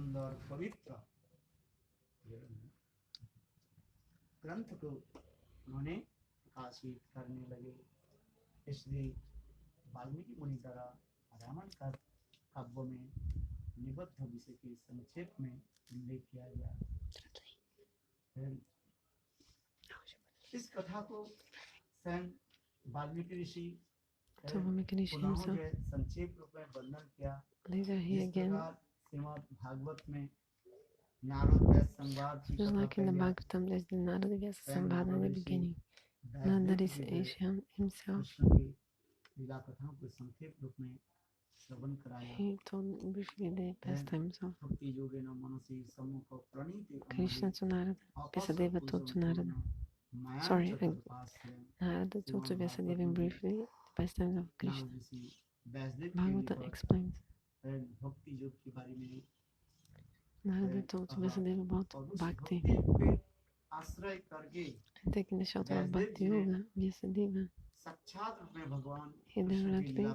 सुंदर पवित्र ग्रंथ को उन्होंने प्रकाशित करने लगे। इसलिए वाल्मीकि मुनि द्वारा रामायण का काव्य में निबद्ध विषय के संक्षेप में उल्लेख किया गया। इस कथा को स्वयं वाल्मीकि ऋषि संक्षेप रूप में वर्णन किया। श्रीमद् भागवत में नारद व्यास संवाद just like in the Bhagavatam, there's the Narada Vyasa Samvada in the beginning. Narada Rishi himself, he told briefly the pastimes of Krishna to Narada. Vyasadeva told to Narada. Sorry, Narada told to Vyasadeva briefly the pastimes of Krishna. Bhagavata explains. Narada told to Vyasadeva about Bhakti. And taking the shelter of Bhakti Yoga, Vyasadeva, he directly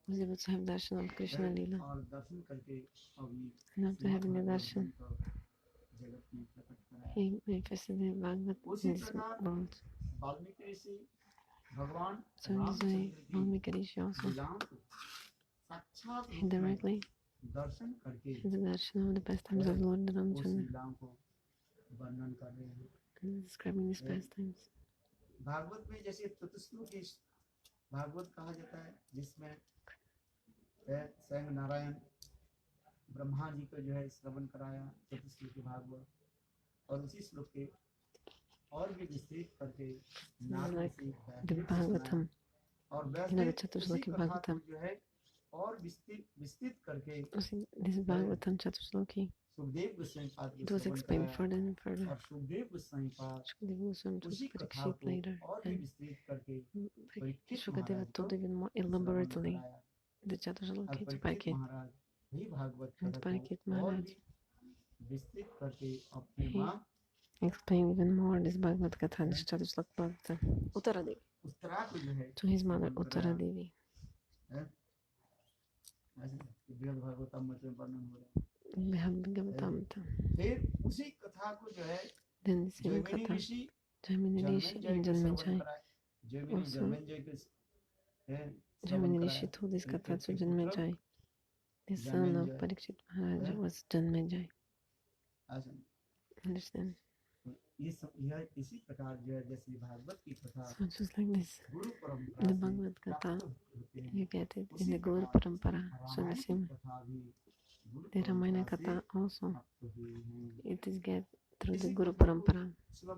was able to have darshan of Krishna Lila. And after having the darshan, he manifested the Bhagavad in this world. So in this way, Valmiki Rishi also, he directly had the darshan of the pastimes of Lord Ramchandra and describing these pastimes. Bhagavat में जैसे चतुश्लोकी भागवत कहा जाता है, जिसमें स्वयं नारायण ब्रह्मा जी को जो है श्रवण कराया चतुश्लोकी भागवत, और उसी श्लोक के और भी विस्तृत करके Bhagavatam, the Chatushloki Bhagavatam, जो है और विस्तृत करके this Bhagavatam Chatushloki, it was explained further and further. Shukadeva Goswami took Parikshit later, and Shukadeva told even more elaborately the Chatushloki to Parikshit. And Parikshit Maharaj, he explained even more this Bhagavad Katha, this Chatushloki Bhagavatam, Uttaradevi, to his mother Uttaradevi. Then the same Katha, Jaimini Rishi and Janmejai. Also, Jaimini Rishi told this Katha to Janmejai. The son of Parikshit Maharaj was Janmejai. Understand? So just like this, in the Bhagavad Katha, you get it in the Guru Parampara. So the same, the Ramayana Katha also, it is get through the Guru Parampara. So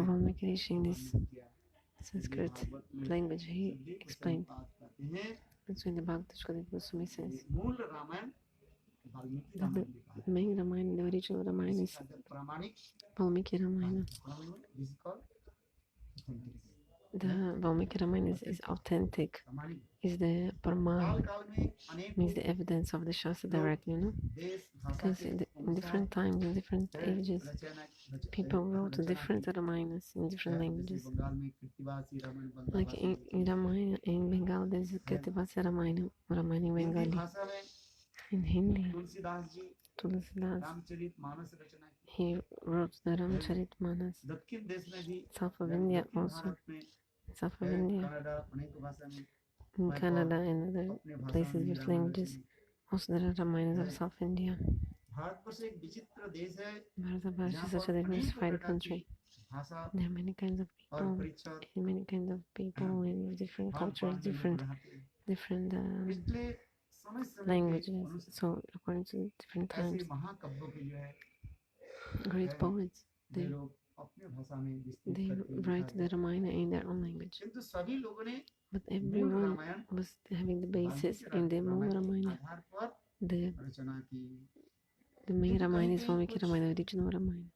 Valmiki Rishi in this Sanskrit language, he explained. And so in the Bhagavad Shukadeva Goswami says that the main Ramayana, the original Ramayana is Valmiki Ramayana. The Valmiki Ramayana is authentic, is the Praman, means the evidence of the Shastra directly, you know? Because in different times, in different ages, people wrote different Ramayanas in different languages. Like in Ramayana, in Bengal, there is Kritivasi Ramayana, Ramayana in Bengali. In Hindi, Tulsidas, he wrote the Ramcharitmanas. South of India also. South of India. In Canada and other places with languages. Also there are Ramayanas of South India. Bharat is such a diversified country. There are many kinds of people, and different cultures, different languages. So according to different times, great poets, they write the Ramayana in their own language. But everyone was having the basis in the Mool Ramayana. The main Ramayana is Valmiki Ramayana, the original Ramayana.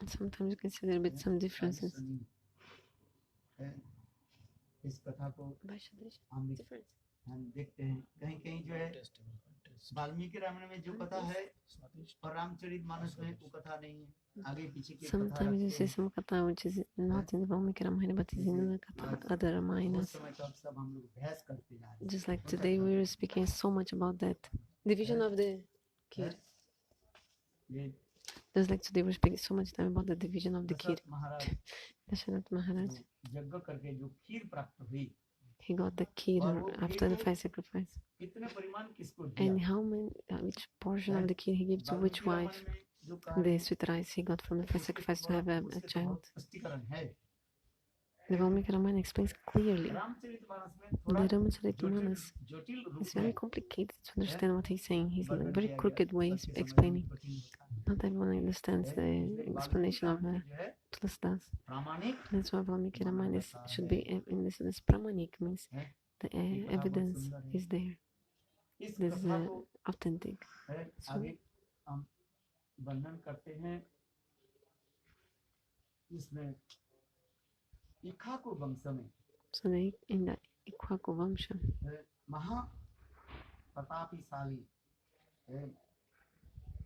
And sometimes you can see there are some differences. इस कथा को हम देखते हैं, कहीं कहीं जो है वाल्मीकि रामायण में जो कथा है और रामचरितमानस में वो कथा नहीं है, आगे पीछे की कथा Sometimes you रखते see हैं। some katha which is not in the Valmiki Ramayana but is in the katha, other बहुत Ramayanas. समय तक सब हम लोग बहस करते जा रहे हैं। Just like today we were speaking so much about that division of the kir. ये Just like today we're speaking so much time about the division of the kir. Dasharath Maharaj Dasharath Maharaj, जो यज्ञ करके जो खीर प्राप्त हुई, he got the kir after the 5 sacrifice. कितने परिमाण किसको And दिया? how many, which portion of the kir he gave to which wife? जो कहा The sweet rice he got from the 5 sacrifice to have a उसके तो child. बहुत स्पष्टीकरण है। The Valmiki Ramayana explains clearly. Ramcharitmanas में The थोड़ा Ramacharitamanus जटिल रूप is में very complicated to understand what he's saying. He's in a very वर्णन crooked किया way गया, सबके explaining. समझने में कठिन होता है। Not everyone understands the explanation of जो है Tlastas. प्रामाणिक That's why Valmiki Ramayana should be in this Pramanik, means the evidence is there. इस This is कथा को authentic. है, So- आगे हम वर्णन करते हैं। इसमें इक्ष्वाकु वंश में So they, in the Ikwaku Vamsha, महा प्रतापशाली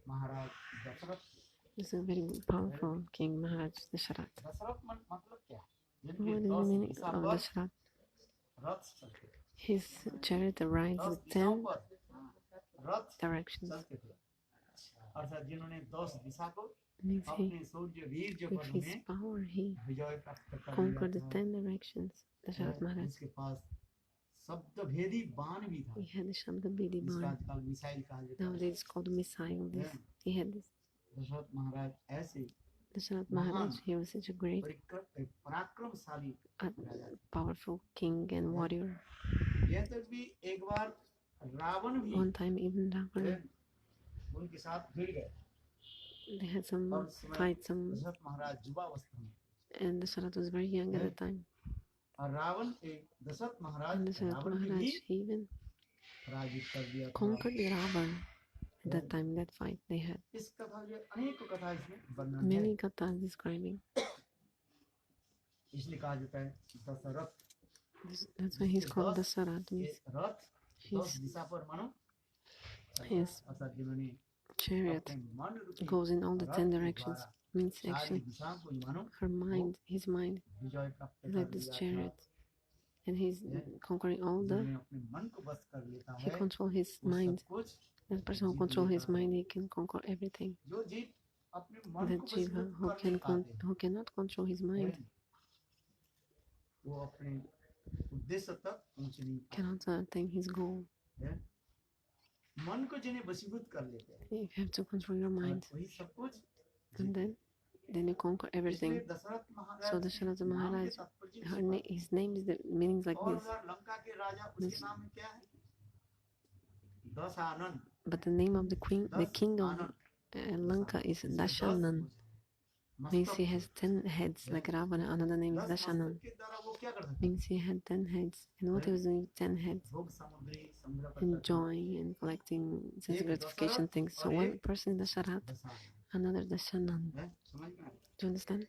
महाराज Dasharath. this is a very powerful King Maharaj Dasharath. Dasharath मतलब क्या? What जिनके is the 10 meaning Disha of पर Dasharath? रथ चलते थे। His chariot rides 10 the 10 दिशाओं पर रथ directions. चलते थे। अर्थात जिन्होंने 10 दिशा को Means he, अपने शौर्य वीर्य with पर his उन्हें power, he विजय प्राप्त कर conquered the लिया था। 10 directions. Dasharath Maharaj. उसके पास शब्द भेदी बाण भी था, He had the Shabda Bedi जिसका Ban. आजकल मिसाइल कहा जाता है। Nowadays it's called missile. This. He had this. Dasharath महाराज ऐसे Dasharath Maharaj, he was such a great, पराक्रमशाली powerful king and warrior. यह तक भी एक बार रावण भी One time even Ravana, उनके साथ भिड़ गए। they had some और उस समय fight, some, दशरथ महाराज युवावस्था में, and Dasharath was very young at the time. और Ravan Dasharath And Maharaj Dasharath Ravan ने भी Maharaj, he even पराजित कर दिया था। conquered the Ravan at that time, that fight they had. इस कथा जो अनेक कथा इसमें वर्णन है, Many kathas describing. इसलिए कहा जाता है Dasharath. That's why he's called Dasharath. ये Means रथ 10 his, दिशा पर मानो his अर्थात जिन्होंने chariot अपने मन रूपी goes in all the 10 रथ के directions. द्वारा Means सारी actually दिशाओं को मानो her mind, his mind विजय प्राप्त is कर like this लिया था। chariot. And he's conquering all the, जिन्होंने अपने मन को बस कर लेता he है, controls his वो सब mind. कुछ That person who controls his mind, he can conquer everything. जो जीव अपने मन That को jiva वशीभूत who कर नहीं पाते who cannot control his mind हैं, वो अपने उद्देश्य तक पहुंच नहीं पाते cannot attain his goal. हैं। मन को जिन्हें वशीभूत कर लेते हैं, You have to control your mind, वही सब कुछ and then you conquer everything. इसलिए दशरथ महाराज So Dasharath नाम के Maharaj, तात्पर्य his name is the meanings like और this. उधर लंका के राजा उसके नाम में क्या है? दस आनंद। But the name of the king of Lanka is Dashanan. Means he has 10 heads like Ravana. Another name is Dashanan. के द्वारा वो क्या करता था? Means he had 10 heads. And what he was doing with 10 heads? भोग सामग्री संग्रह करता था। Enjoying and collecting sense gratification things. So one person is Dasharat, दस आनंद another Dashanan. है, समझ में आया? Do you understand?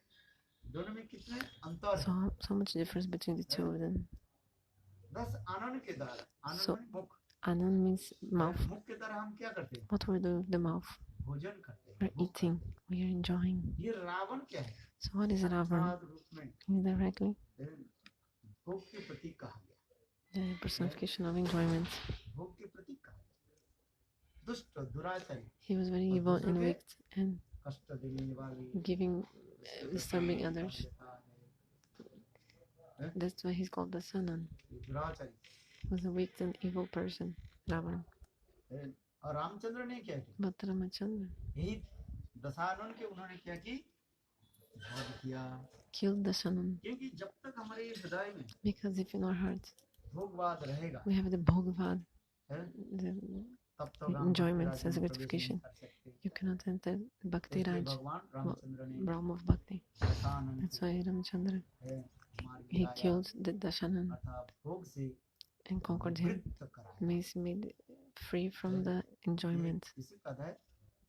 दोनों में कितने अंतर है? So much difference between the two of them. दस आनंद के द्वारा, आनंद So- माने मुख, Anan means mouth. मुख के द्वारा हम क्या करते हैं? What we do with the mouth? भोजन करते हैं, We're भोग eating. We are enjoying. करते हैं। ये रावण क्या है? So what is Ravan? साक्षात रूप में Indirectly, भोग के प्रतीक कहा गया, the personification of enjoyment. भोग के प्रतीक कहा गया। दुष्ट दुराचारी, He was very evil and wicked and कष्ट देने वाली, giving, disturbing others. That's why he's called the Sanan. दुराचारी। He was a wicked and evil person, Ravan. और रामचंद्र ने क्या किया? But Ramachandra यही दशानन के उन्होंने क्या की? वध किया। killed the Sanan. क्योंकि जब तक हमारे हृदय में Because if in our heart भोगवाद रहेगा, we have the Bhogavad, है, the तब तो राम enjoyment, भक्ति sense राज्य में gratification, प्रवेश नहीं कर सकते। you cannot enter Bhakti इसलिए Raj, भगवान रामचंद्र ने realm of Bhakti. Dashanan That's को why Ramachandra, है, मार he गिराया, killed the Dashanan अर्थात भोग से and conquered him. वृत्त कराया। Means made free from the enjoyment. इसी कहता है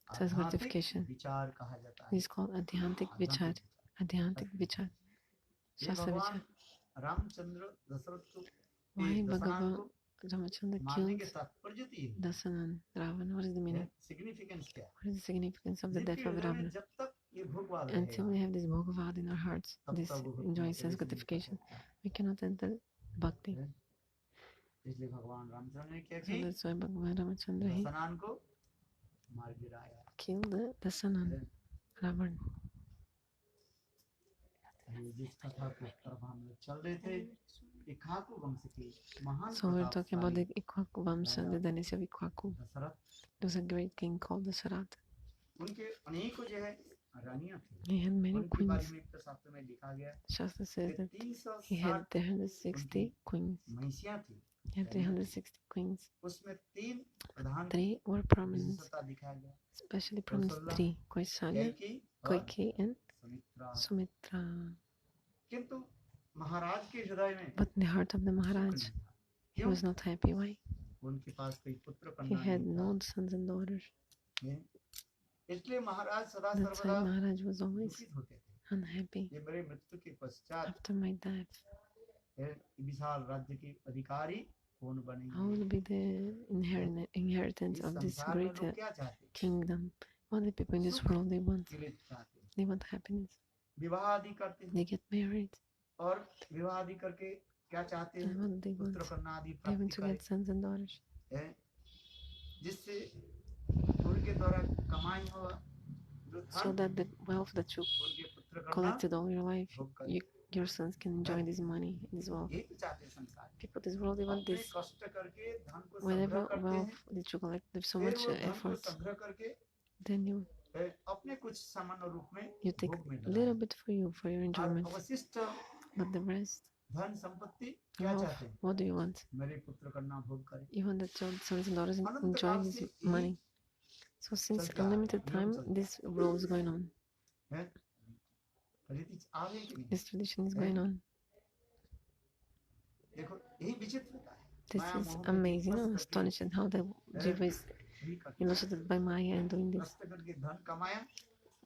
Sense आध्यात्मिक gratification. विचार कहा जाता है। This is called Adhyantik Vichar. Adhyantik Vichar. ये Shastra भगवान Vichar. रामचंद्र दशरथ को Why दशरथ Bhagavan को Ramachandra मारने kills के तात्पर्य तो ये है। Dasanan, Ravana. What is the meaning? Significance क्या है? What is the significance of the death जिनके of हृदय में Ravana? जब तक ये भोगवाद Until रहेगा we have this bhogavad in our hearts, तब this तक वो भक्ति enjoy में sense प्रवेश नहीं कर gratification, सकता। we cannot enter bhakti. इसलिए भगवान रामचंद्र ने क्या So की? that's why Bhagavan Ramachandra he दशनान को मार गिराया। killed the Dasanan, Ravan. जिस कथा को तब हम लोग चल रहे थे, इक्ष्वाकु वंश की महान So we're talking about the प्रतापशाली Ikwaku Vamsa, the dynasty of Ikwaku. Dasharath, There was a great king called Dasarat. उनके अनेकों जो है रानियां थी। He had many उनके बारे queens. में एक शास्त्र में लिखा गया Shastra कि says that he had 360 360 queens. महिषियां थी। He had 360 queens. उसमें 3 प्रधान 3 were prominent, विशेषता दिखाया गया, especially prominent 3, Kaushalya, कैकेयी और Kaikeyi, and सुमित्रा। Sumitra. किंतु महाराज के हृदय में But in the heart of the सुख Maharaj, नहीं था। he क्यों? was not happy. Why? उनके पास कोई पुत्र He कन्या had नहीं था। no sons and daughters. इसलिए महाराज सदा That's why सर्वदा Maharaj was always दुखित होते थे। unhappy. ये मेरे मृत्यु के पश्चात After my death, विशाल राज्य के अधिकारी कौन I बनेंगे? will be the inheritance इस of this संसार में great लोग क्या चाहते हैं? kingdom. What the people in this सुख world they want? के लिए चाहते हैं। They want happiness. विवाह आदि करते हैं They get married. और विवाह आदि करके क्या चाहते And हैं? what they want? पुत्र कन्या आदि They want प्राप्ति to करें, get sons and daughters. जिससे उनके द्वारा कमाई हुआ जो So धन that the wealth that you उनके पुत्र कन्या collected all your life, भोग करें। your sons can enjoy this money, this wealth. ये तो चाहते हैं संसार। People this world they want अपने this. कष्ट करके धन को संग्रह Whatever करते wealth हैं, that you collect with so फिर much वो धन को effort, संग्रह करके then you अपने कुछ सामान्य रूप में take भोग में a little लगाएं। bit for you, for your और enjoyment. अवशिष्ट But the rest, धन संपत्ति क्या wealth, चाहते हैं? what do you want? मेरे पुत्र कन्या भोग करें। You want that your sons and daughters Anant enjoy काल this से यही money. So since चलता है, unlimited नियम time, चलता है। this rule is going on. हैं? रीति आ गई कि नहीं? This tradition is going on. देखो यही विचित्रता है। This माया is मोह में amazing. फंस I'm करके astonished at how the Jiva is यही करते हैं। illustrated by Maya and doing this. कष्ट करके धन कमाया,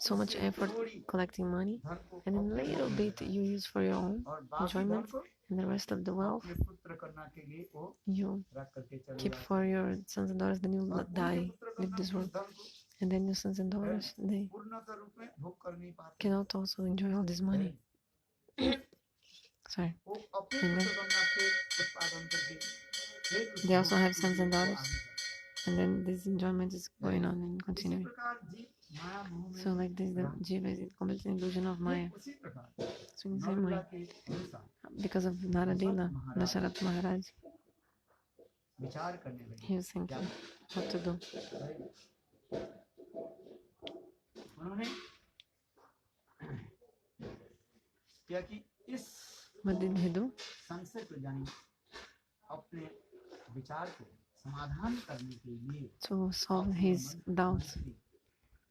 So much उससे effort थोड़ी collecting money, धन को and then अपने little भोग में bit लगाया you use for your own और बाकी धन enjoyment, को and the rest of the wealth अपने पुत्र कन्या के लिए वो you रख करके चले keep जाते for हैं। your sons and daughters. Then you और will उनके die, पुत्र leave कन्या this उस world, धन को and then your sons and daughters they पूर्णतः रूप में भोग कर नहीं पाते। cannot also enjoy all this money. फिर Sorry. वो अपने And then पुत्र कन्या से उत्पादन करके फिर उस they also भोग have की sons and को daughters, आगे बढ़ाते and then this enjoyment is going on and हैं। इसी continuing. प्रकार जीव माया मोह So में like this, the रहा। Jiva is a complete illusion of Maya. उसी प्रकार So in the same नवला way, के अनुसार because of Naradila, Dasharat Maharaj, विचार करने लगे। he was thinking what to do. उन्होंने क्या कि इस What did he do? संशय को जानी अपने विचार को समाधान करने के लिए To solve his doubts,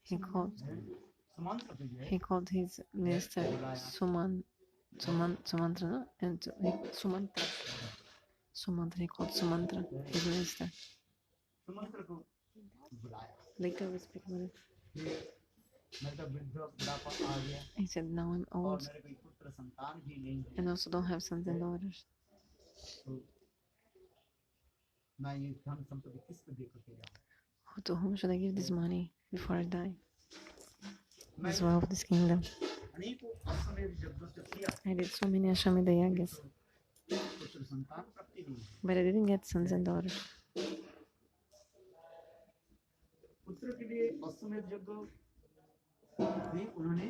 he called Sumantra को जो है he called his minister Sumantra, no? And Sumantra, he called Sumantra, his minister. Sumantra को बुलाया। Later we speak about it. फिर मेरे का वृद्ध बुढ़ापा आ गया He said, now I'm और old मेरे कोई पुत्र संतान भी नहीं है, and also don't have sons and daughters. तो मैं ये धन संपत्ति किसको दे करके जाऊँ? To whom should I give this money before I die? मैं This wealth, this kingdom. अनेकों अश्वमेध यज्ञों से किया, I did so many Ashwamedha yagas, पुत्र संतान प्राप्ति नहीं है। but I didn't get sons and daughters. पुत्र के लिए अश्वमेध यज्ञ भी उन्होंने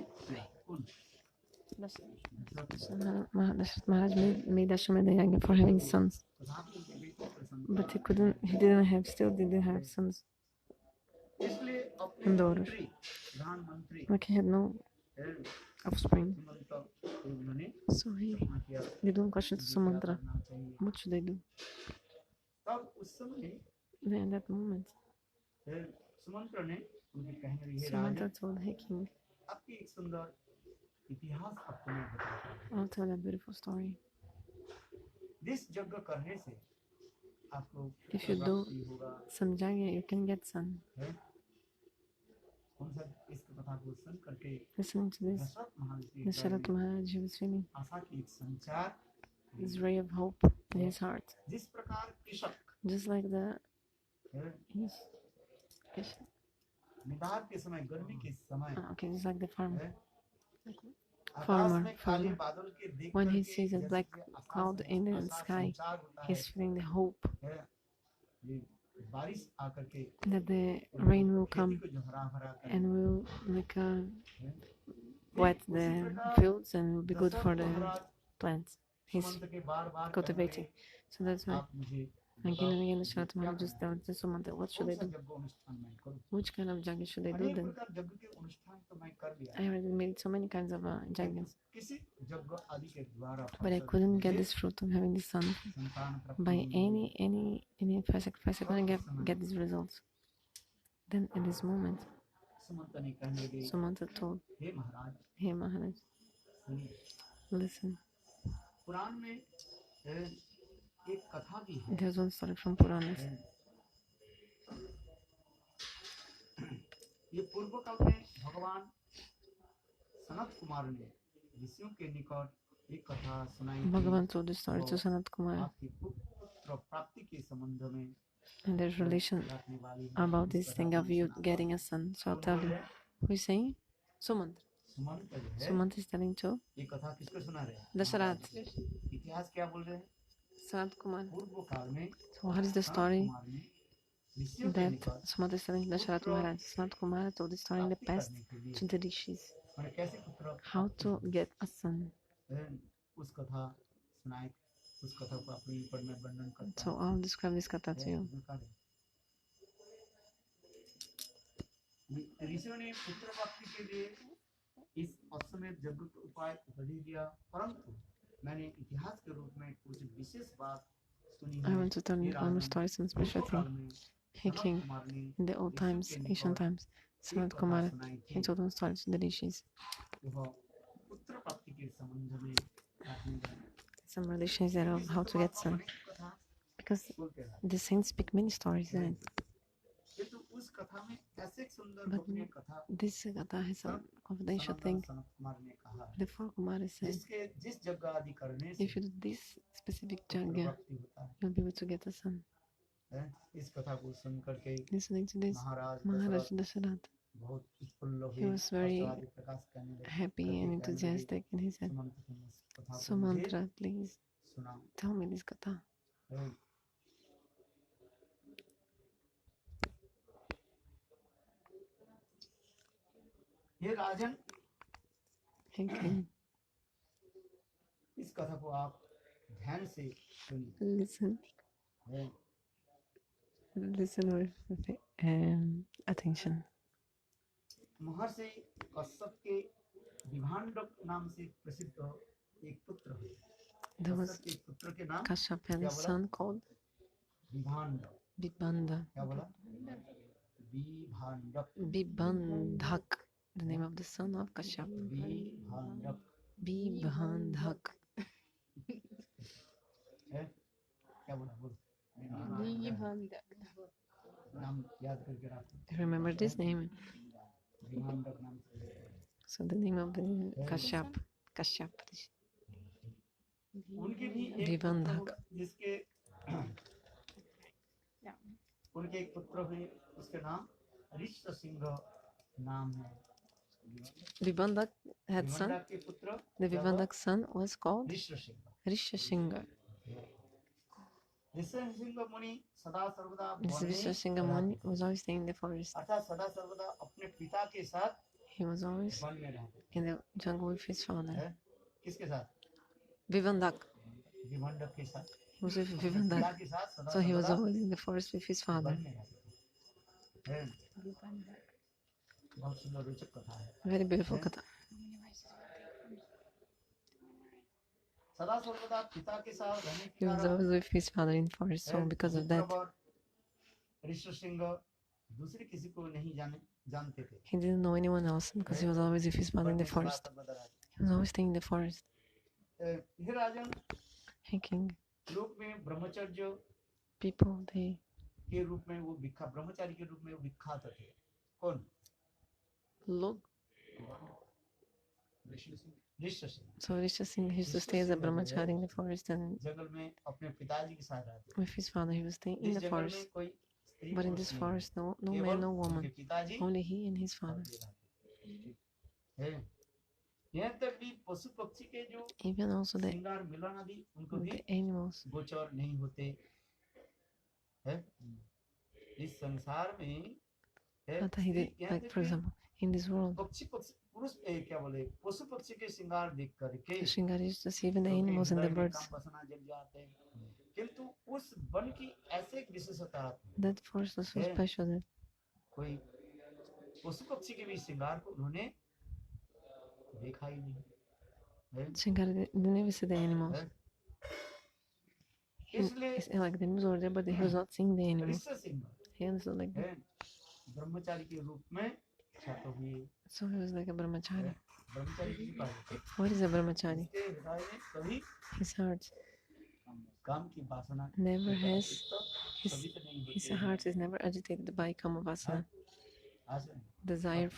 कौन? Dasharat Maharaj made Ashwamedha yaga for having sons, तथापि उनके भी पुत्र but संतान he didn't have sons इसलिए अपने and daughters. मंत्री प्रधानमंत्री Like he had no offspring. Sumant को उन्होंने So he किया did one question to क्या Sumantra, करना चाहिए। what should I do? तब उस समय Then in that moment, Sumantra ने उनके कहने लगे, हे Sumantra राजन, told, hey king, आपकी एक सुंदर इतिहास आपको मैं बताता हूँ। I'll tell you a beautiful story. जिस यज्ञ करने से आपको If you do प्राप्ति होगा, some yagya, you can get son. है? हम सब इस कथा को सुन करके Listening to this, दशरथ महाराज के Dasharat हृदय में Maharaj, he was feeling आशा की एक संचार this ray of hope in his heart. जिस प्रकार कृषक Just like the निदान के समय, गर्मी के समय, okay, just like the farmer. आकाश में काले बादल के देख When he करके sees a black cloud in the sky, he's feeling the hope बारिश आकर के that the rain will come को जो हरा भरा कर and will like wet the fields and will be good for the plants he's Sumant के बार-बार cultivating. So that's why आप मुझे again and again the Sharad Maharaj just tells the Sumanta, what should I do? Which kind of yajna should I do then? I already made so many kinds of yajnas, but I couldn't get this fruit of having this son by any sacrifice. I couldn't get these results. Then at this moment, Sumanta told, hey Maharaj, listen, there's one story from Puranas. ये पूर्व काल में भगवान सनत कुमार ने ऋषियों के निकट एक कथा सुनाई थी। Bhagavan told the story to Sanat Kumar आपकी पुत्र प्राप्ति के संबंध में and there's relation about this thing of you getting a son. So I'll tell you. Who is saying? Sumant. Sumant is telling to ये कथा किसको सुना रहे हैं? Dasharat. इतिहास क्या बोल रहे हैं? Sanat Kumar. पूर्व काल में So what is the story ऋषियों के that निकट Sumant is telling Dasharat Maharaj? Sanat Kumar told the story in the past to the rishis. मैंने कैसे पुत्र How to get a son. उस कथा सुनाई, उस कथा को अपने ऊपर में वर्णन करता So I'll describe this katha to you. ऋषियों ने पुत्र प्राप्ति के लिए इस अश्वमेध यज्ञ का उपाय उपदेश दिया, परंतु मैंने इतिहास के रूप में कुछ विशेष बात सुनी है। I want to tell you one story, some special thing. Hey king, in the old times, ancient times, Sanat Kumar, he told one story to the rishis. पुत्र प्राप्ति के संबंध में Some relations there of how to get son. Because the saints speak many stories in it. उस कथा में ऐसे सुंदर But गोपनीय कथा this katha has a confidential thing. Sanat Kumar ने कहा है, Therefore Kumar is saying, जिस जगह आदि करने से if you do this specific पुत्र yajna, प्राप्ति होता है। you'll be able to get a son. इस कथा को सुन करके Listening to this, Maharaj Maharaj Dasharath Dasharat, बहुत उत्फुल्ल हुए, he was very आदि प्रकाश करने लगे, happy and enthusiastic, and he said, Sumant तुम इस कथा को मुझे Sumantra, please सुनाओ। tell me this katha. Hey Rajan, Hey king, इस कथा को आप ध्यान से सुनिए। listen with attention. महर्षि कश्यप के विभांडक नाम से प्रसिद्ध एक पुत्र है। There was कश्यप के पुत्र के नाम Kashyap had a son called Vibhandak. Vibanda. क्या बोला? Vibhandak. Vibandhak, the name of the son of Kashyap. Vibhandak. Vibandhak. है? क्या बोला? बोल। नाम याद करके रखो। Remember this name. विभांडक नाम से। So the name of the Kashyap. उनके भी एक Vibandhak. पुत्र जिसके उनके एक पुत्र हुए, उसके नाम ऋष्य सिंह नाम है। Vibandhak had son. विभांडक के पुत्र The Vibandhak son was called Rishya Singh. Rishashinga. Rishya Singh मुनि सदा सर्वदा This वन में Rishashinga Muni was always staying in the forest. अर्थात सदा सर्वदा अपने पिता के साथ He was always वन में रहते in the jungle with his father. हैं। किसके साथ? Vibandhak. विभांडक के साथ। He was with पिता Vibandhak. के साथ सदा So he was सर्वदा always in the forest with his father. One में रहते हैं। बहुत सुंदर रोचक कथा है। Very beautiful katha. सदा सर्वदा पिता के साथ रहने के He was कारण always with his father in forest. So because of that, ऋषि सिंह दूसरे किसी को नहीं जानते थे। he didn't know anyone else because he was always with his father in the forest. He was always staying in the forest. Hey Rajan, Hey king, लोक में ब्रह्मचर्य people, they के रूप में वो ब्रह्मचारी के रूप में वो विख्यात थे। कौन? look, Rishi Singh So Risha Singh used to stay as a brahmachari in the forest, and जंगल में अपने पिताजी के साथ रहते थे। with his father he was staying in इस the जंगल में forest. कोई स्त्री But in पुरुष this नहीं, forest, no केवल man, no उनके woman, पिताजी only he and his और father. ये रहते थे। यहाँ तक भी पशु पक्षी के जो Even also the श्रृंगार मिलन आदि उनको भी animals. गोचर नहीं होते है। इस संसार में But he did, like for example, in this world, पक्षी पुरुष क्या बोले पशु पक्षी के श्रृंगार देख करके Shringari used to see even the animals and the birds. जल जाते हैं, किंतु उस वन की ऐसे एक विशेषता That forest was so special that कोई पशु पक्षी के भी श्रृंगार को उन्होंने देखा ही नहीं। Shringari didn't even see the animals. It's like the animals were there, but he was not seeing the animals. He was like that. ब्रह्मचारी के रूप में छात्र हुए। So he was like a brahmachari. ब्रह्मचारी की बात। What is a brahmachari? कभी His heart काम की वासना never has, his heart is never agitated by kama vasana. Desire,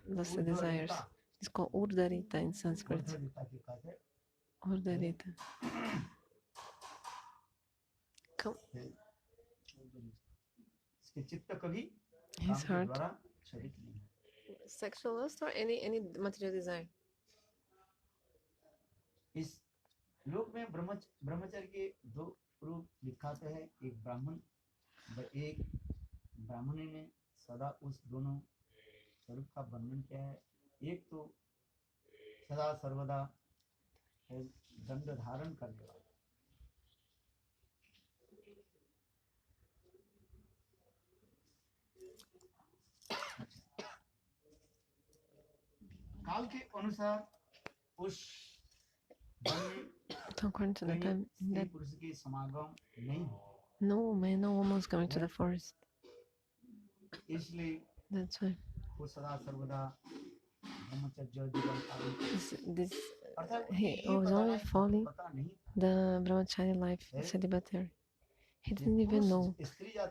lusty desires. It's called urdarita in Sanskrit. Urdarita. Come. His heart. Sexual lust or any material desire? इस लोक में ब्रह्मचर्य के दो रूप दिखाते हैं, एक ब्राह्मणी ने सदा उस दोनों स्वरूप का वर्णन किया है। एक तो सदा सर्वदा दंड धारण करने वाला, काल के अनुसार उस According to the time that पुरुष की समागम नहीं हो, no man, no woman is coming to the forest. इसलिए That's why वो सदा सर्वदा ब्रह्मचर्य जीवन this he was only following the brahmachari life, celibatary. He didn't even know.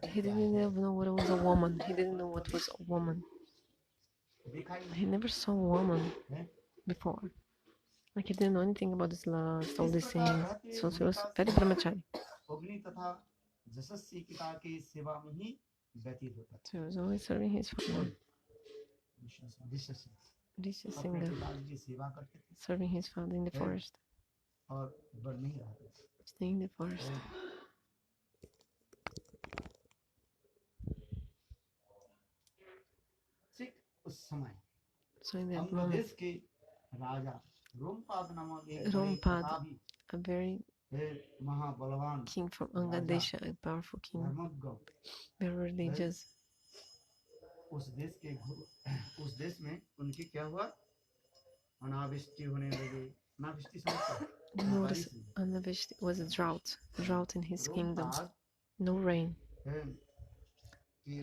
He didn't even know what was a woman. He didn't know what was a woman. He never saw a woman before. Like he didn't know anything about this lust, all these things. So he was very brahmachari. So he was always serving his father. This is singer, serving his father in the forest. Staying in the forest. So in that moment, Rompad, a very king from Anga Desha, a powerful king, very religious. उस देश में उनकी क्या हुआ, अनावृष्टि होने लगी। अनावृष्टि Notice Anavishti was a drought in his kingdom, no rain.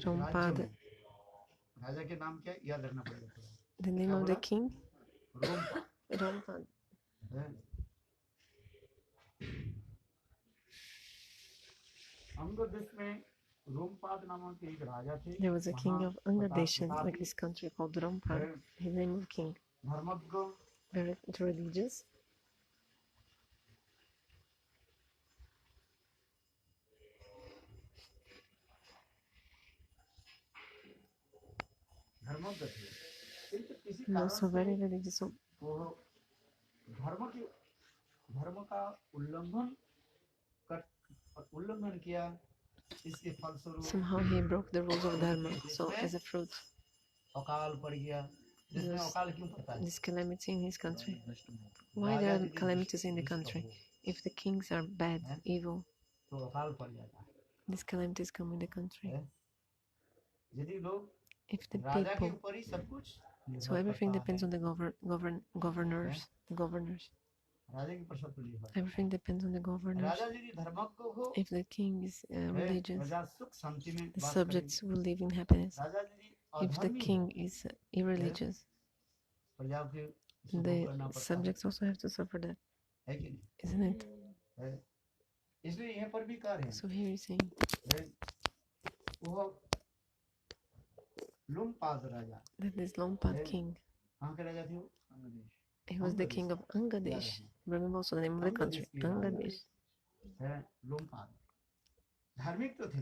Rompad, राजा के नाम क्या याद रखना पड़ेगा, the name of the king, Rompad. अंग देश में रोमपाद नामक एक राजा थे। There was a king of Angadesha, like this country called Rompad. His name was king. धर्मज्ञ, Very religious. धर्मज्ञ थे, किंतु किसी And कारण also very religious. So वो धर्म का उल्लंघन किया, इसके फलस्वरूप somehow he broke the rules of dharma. So as a fruit, अकाल पड़ गया। जिसमें अकाल क्यों पड़ता है? this calamity in his country. Why there are calamities in the country? If the kings are bad, evil, तो अकाल पड़ जाता है। these calamities come in the country. यदि लोग If the राजा के people, ऊपर ही सब कुछ so everything depends on the governors. राजा के ऊपर सब कुछ निर्भर। Everything depends on the governors. राजा यदि धर्मज्ञ हो, If the king is religious, प्रजा सुख शांति में the बात subjects will live in happiness. राजा यदि If the अधर्मी king is irreligious, प्रजा के सुख करना the पड़ता subjects also have to suffer that, है कि नहीं? isn't it? इसलिए यहाँ पर भी कार्य है। So here he's saying, वो लोमपाद राजा, that this Lompad king, कहाँ के राजा थे वो? He was the king of Angladesh. Remember also the name of the country, Angladesh.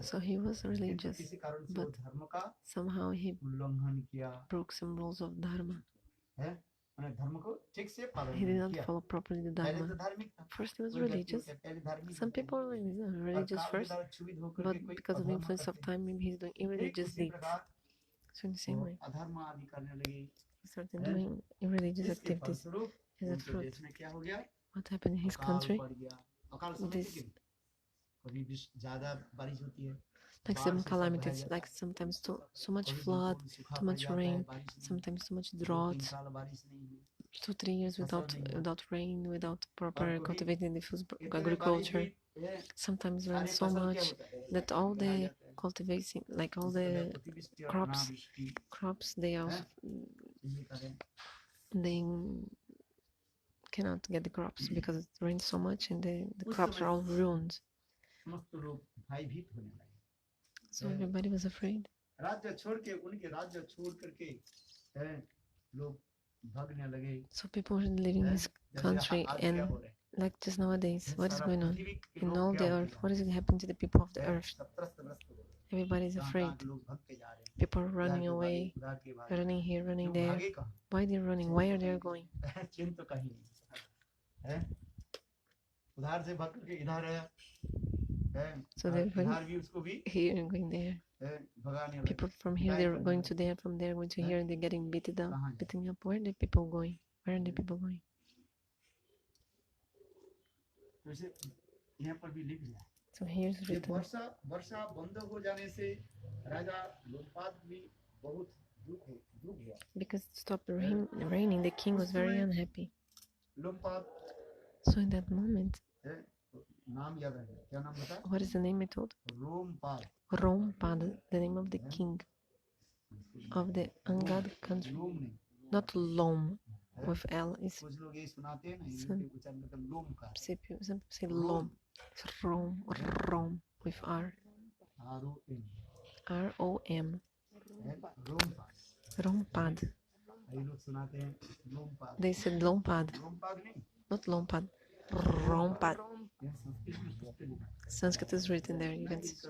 So he was religious, but somehow he broke some rules of Dharma. He did not follow properly the Dharma. First he was religious. Some people are religious first, but because of the influence of time, maybe he's doing irreligious deeds. So in the same way, he started doing irreligious activities as a fruit. What happened in his country? This, like some calamities, like sometimes so much flood, too much rain, sometimes too much drought, 2-3 years without rain, without proper cultivating the food agriculture. Sometimes rain so much that all the cultivation, like all the crops they cannot get the crops because it rains so much and the crops are all ruined. So everybody was afraid. So people were leaving his country, and like just nowadays, what is going on in all the earth? What is happening to the people of the earth? Everybody is afraid. People are running away, running here, running there. Why they're running? Why are they going? So they're going here and going there. People from here, they're going to there, from there going to here, and they're getting beaten up. Where are the people going? Where are the people going? So here's written. Because it stopped raining, the king was very unhappy. So in that moment, what is the name I told? Rompad, the name of the king of the Angad country. Not Lom with L. Some say Lom. Rom with R. R-O-M. Rompad. They said Lompad. Not Lompad. Rompad. Sanskrit is written there. You can see.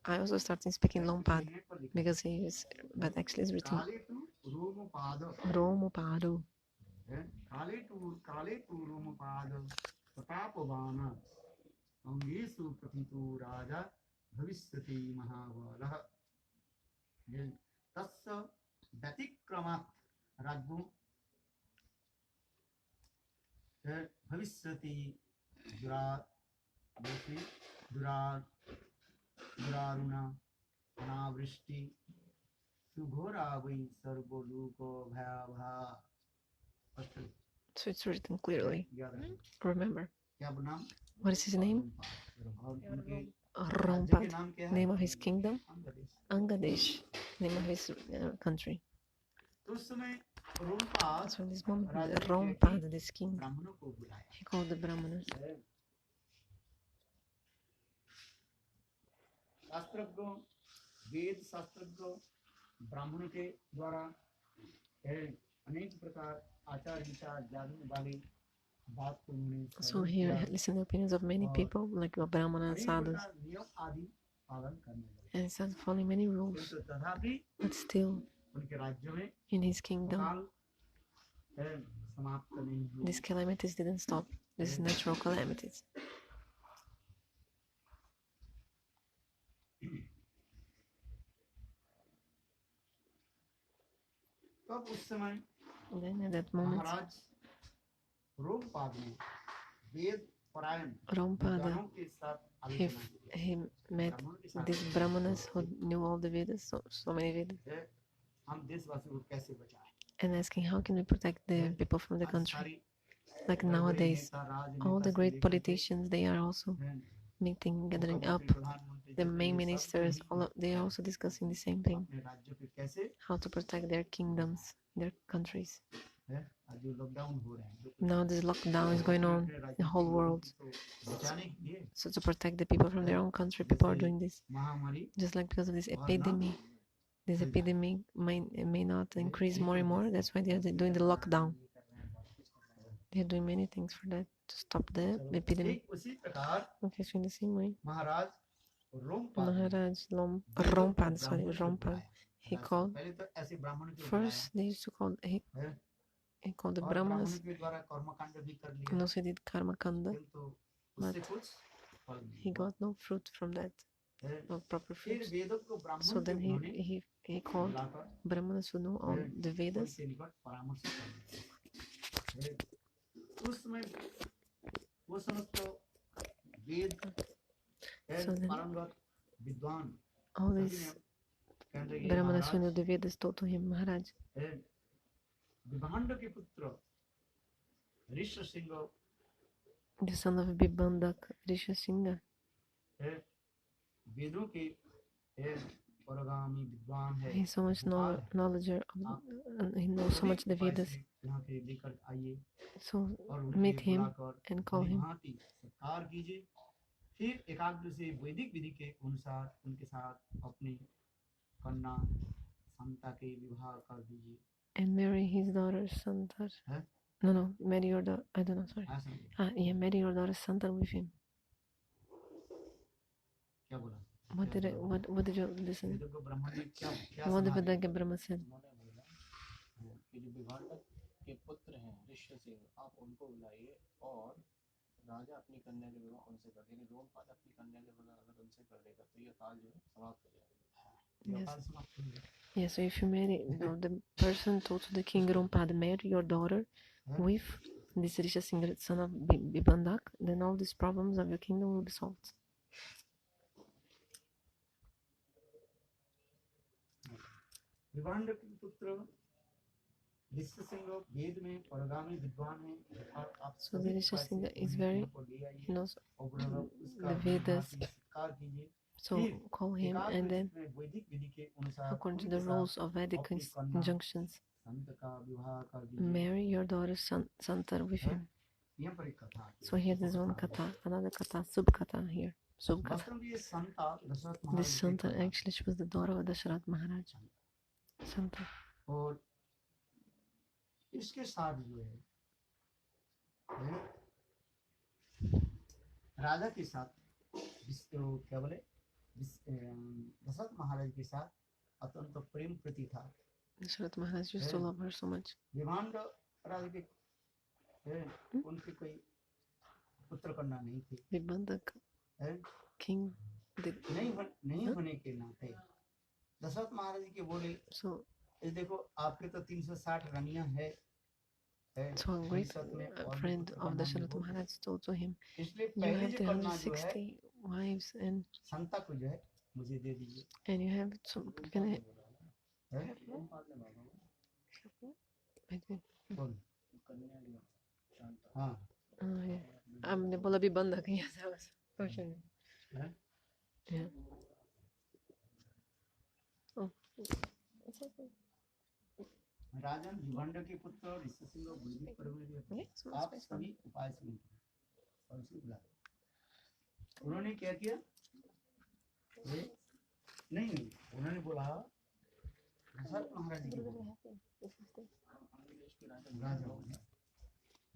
I also started speaking Lompad because he is, but actually it's written Romupadu. So it's written clearly. Remember. What is his name? Rompad. Name of his kingdom? Angladesh. Name of his country. So in this moment, Rompad, this king, he called the Brahmanas. So here, listen to the opinions of many people, like Brahmana, sadhus, and started following many rules. But still, in his kingdom, these calamities didn't stop. These natural calamities. And then at that moment, Rompada, he met these Brahmanas who knew all the Vedas, so many Vedas, and asking how can we protect the people from the country. Like nowadays, all the great politicians, they are also meeting, gathering up. The main ministers, they are also discussing the same thing: how to protect their kingdoms, their countries. Now this lockdown is going on in the whole world. So to protect the people from their own country, people are doing this. Just like because of this epidemic. this epidemic may not increase more and more. That's why they're doing the lockdown. They're doing many things for that, to stop the epidemic. Okay, so in the same way, Maharaj Rompad, he called, first they used to call, he called the Brahmanas, and also he did Karma Kanda, but he got no fruit from that, no proper fruits. So then he called Brahmanas who know all the Vedas. So then all these Brahmanas who know the Vedas told to him, Maharaj, the son of Bibandak, Rishasingha, he's so much knowledgeable, he knows so much the Vedas. So meet him and call him. And marry his daughter Santar. No, marry your daughter. I don't know, sorry. Yeah, marry your daughter Santar with him. What did you listen? What did Vedanta Brahma said? राजा अपनी कन्या के विवाह उनसे कर देंगे, रोमपाद अपनी कन्या के विवाह अगर उनसे कर देगा तो ये काल जो है समाप्त हो जाएगा. Yes, so if you marry, the person told to the king Rompad, marry your daughter with this Rishasingha, son of Bibandak, then all these problems of your kingdom will be solved. So the Rishasingha is very, he knows the Vedas, so call him, and then according to the rules of Vedic injunctions, marry your daughter Santar with him. So here there's one katha, another katha, sub-katha here, sub-katha. This Santar, actually she was the daughter of Dasharath Maharaj. Santar. इसके साथ जो है राजा के साथ क्या बोले दशरथ महाराज के साथ अत्यंत प्रेम प्रति था. Dasharath Maharaj used to love her so much. विभांड राजा के उनके कोई पुत्र कन्या नहीं थी. Vibandak king नहीं होने के नाते दशरथ महाराज के बोले, so देखो आपके तो 360 रानियां है. So a great friend of Dasharath Maharaj told to him, you have 360 wives and you have some, can I हमने बोला भी बंद किया था बस कुछ नहीं. राजन विभांड के पुत्र ऋषिसिंह वैदिक परमेश्वर आप सभी उपाय सुनिए. उन्होंने क्या किया? नहीं, उन्होंने बोला दशरथ महाराज जी राजा.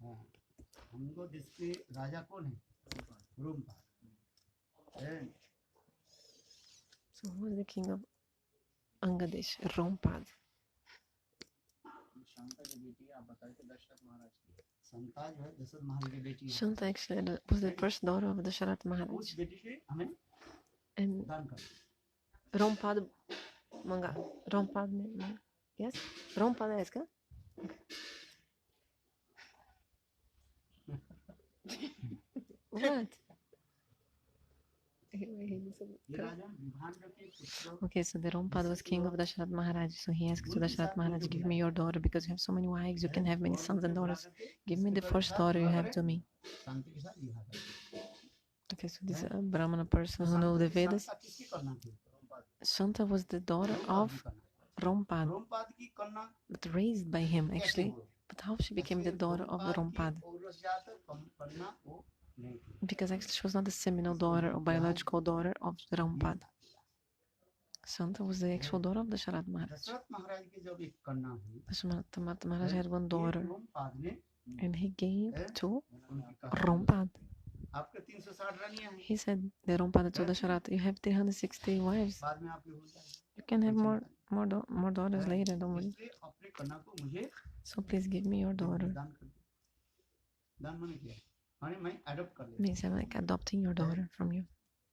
हाँ, हमको देश के राजा कौन है? Rompad. So who is the king of Angadesh? Rompad. Shanta actually was the first daughter of Dasharath Maharaj. And Rompad Manga. Rompad, yes? Rompad है इसका? What? Okay, so the Rompad was king of Dasharath Maharaj. So he asked to Dasharath Maharaj, give me your daughter because you have so many wives, you can have many sons and daughters. Give me the first daughter you have to me. Okay, so this Brahmana person who knows the Vedas. Shanta was the daughter of Rompad, but raised by him actually. But how she became the daughter of the Rompad? Because actually she was not the seminal daughter or biological daughter of Rompad. Santa was the actual daughter of Dasharatha Maharaj. Dasharath महाराज की जब एक कन्या हुई, Dasharatha Maharaj had one एक daughter, Rompad ने and he gave to उनकी कहा, Rompad. आपके 360 रानियां हैं, He said, the Rompad told Dasharatha, you have 360 wives. बाद में आपके हो जाएंगे, You can have more daughters later, don't worry. इसलिए अपनी कन्या को मुझे So please give me your daughter. दान कर दो। दान मैंने किया, माने मैं अडॉप्ट कर लिया। Means I'm like adopting your daughter from you.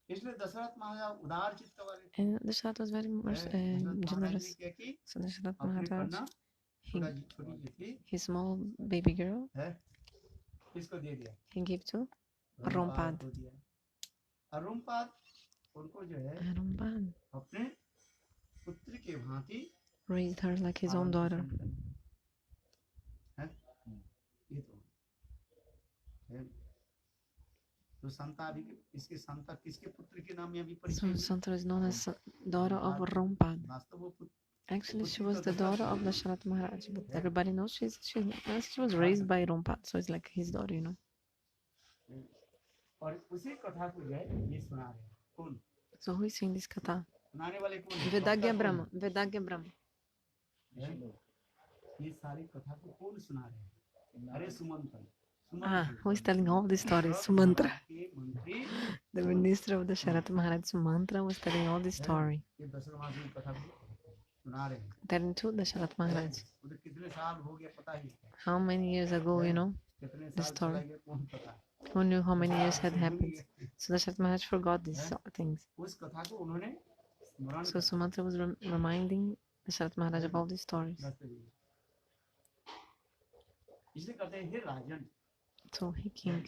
इसलिए दशरथ महाराज उदार चित्त वाले थे। And Dasharatha was very generous. So Dasharatha अपनी Maharaj, कन्या थोड़ा छोटी जी थी, his small baby girl, इसको दे दिया, he gave to Rompad. को दिया। और रोमपाद उनको जो है Rompad अपने पुत्री के भांति raised her like his own daughter. ये तो संता अभी इसके संता किसके पुत्र के नाम में अभी So परिचय? Santa is known as daughter of Rompad. वास्तव वो पुत्र Actually, she was the daughter of Dasharatha Maharaj, but everybody knows she was raised by Rompad, so it's like his daughter, you know. और उसी कथा को जो है ये सुना रहे हैं कौन? So who is saying this katha? सुनाने वाले कौन हैं? Vedagya Brahma. Vedagya Brahma. ये सारी कथा को कौन सुना रहे हैं? अरे Sumantra. Who is telling all these stories? Sumantra. The minister of Dasharatha Maharaj, Sumantra, was telling all this story. ये दशरथ महाराज की कथा को सुना रहे हैं। Telling to Dasharatha Maharaj. उधर कितने साल हो गया पता ही है। How many years ago, you know, कितने the साल story. चला गया कौन पता है? Who knew how many years had happened? So Dasharatha Maharaj forgot these things. उस कथा को उन्होंने स्मरण So Sumantra was reminding Dasharatha Maharaj of all these stories. इसलिए कहते हैं हे राजन, So he king.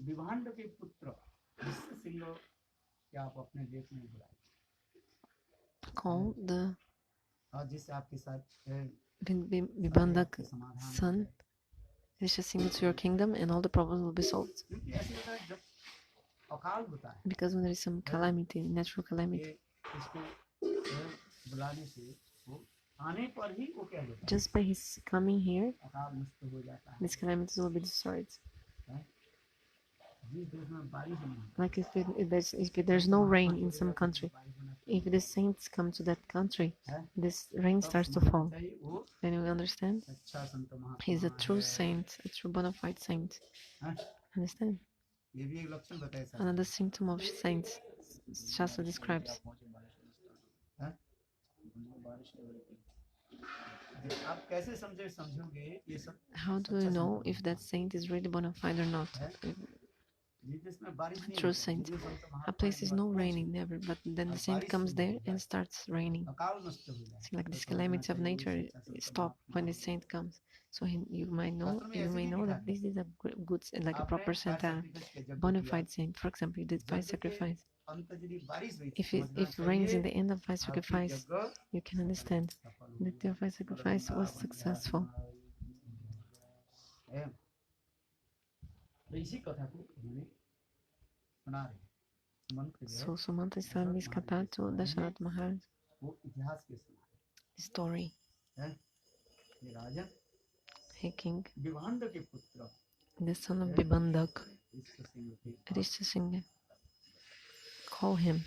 विभांड के पुत्र विश्व सिंह क्या आप अपने देश में बुलाए? Called the और जिससे आपके साथ Vibhandak son, Risha Singh to your kingdom, and all the problems will be solved. क्योंकि ऐसे होता है जब अकाल होता है, Because when there is some calamity, natural calamity, इसको बुलाने से वो आने पर ही वो क्या होता है? just by his coming here, अकाल नष्ट हो जाता है। these calamities will be destroyed. जिस देश में बारिश नहीं होती, Like if there's no rain in some country, if the saints come to that country, this rain starts to fall. वो Then you understand? अच्छा संत महात्मा He's a true saint, a true bona fide saint. है। Understand? ये भी एक लक्षण बताया sir. Another symptom of saints, Shastra describes. आप कैसे समझोगे ये सब? How do you know if that saint is really bona fide or not? जिसमें बारिश नहीं True होती, saint. जिस संत A Mahatma place is no के raining, never, but then the saint comes there and starts raining. अकाल नष्ट हो जाए। It's like this calamity of nature stop when the saint comes. So you may know that this is a good, like a proper saint, a bona fide saint. For example, you did fire sacrifice. If it rains in the end of fire sacrifice, you can understand that your fire sacrifice was successful. इसी कथा को उन्होंने सुना रहे मंत्र जो है, So Sumanta is telling this katha to Dasharatha Maharaj. वो इतिहास के सुना The story. है। ये राजन Hey king, विभांड के पुत्र the son of Vibhandak, विश्व सिंह थे। Risha Singh, call him.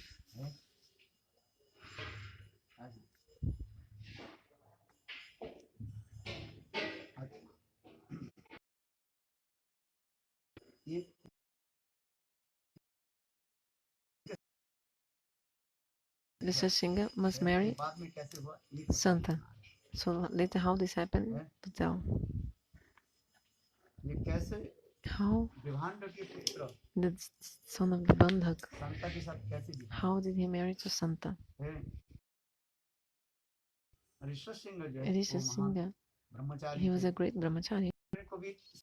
ये Risha Singh must marry बाद में कैसे हुआ? ये Santa. So later how this happened, to tell. ये कैसे How विभांड के पुत्र the son of Vibhandak, संता के साथ कैसे जीता? how did he marry to Santa? ऋषि सिंह जो है Risha वो महान Singh, ब्रह्मचारी he was थे। a great brahmachari. को भी